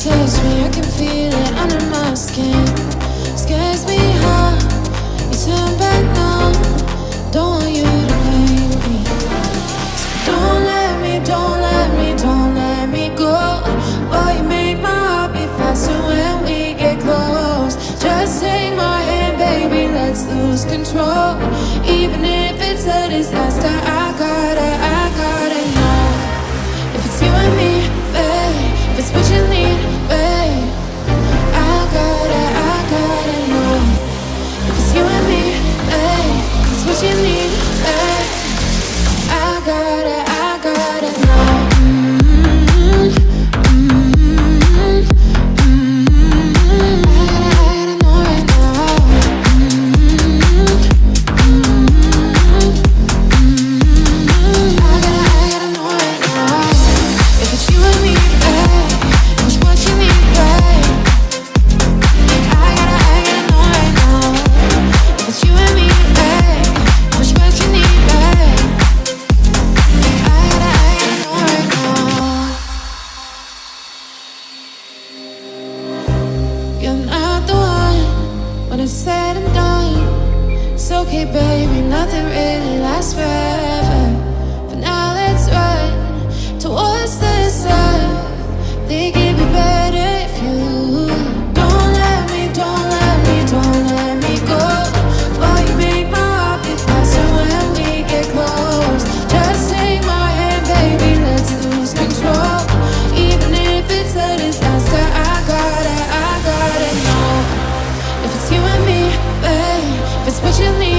touch me, I can feel it under my skin. Scares me how you turn back now. Don't want you to blame me. So don't let me, don't let me, don't let me go. Boy, you make my heart beat faster when we get close. Just take my hand, baby, let's lose control. Even if it's a disaster, I gotta know. If it's you and me, babe, if it's what you need, babe, I gotta know. If it's you and me, babe, if it's what you need, babe, I gotta know. You're not the one when it's said and done. It's okay, baby, nothing really lasts forever. For now, let's run towards the sun. Think it'd be better if you don't let me, don't let me, don't let me go. Boy, you make my heart beat faster when we get close. Just take my hand, baby, let's lose control. Even if it's a disaster, I gotta know. If it's you and me, babe, if it's what you need.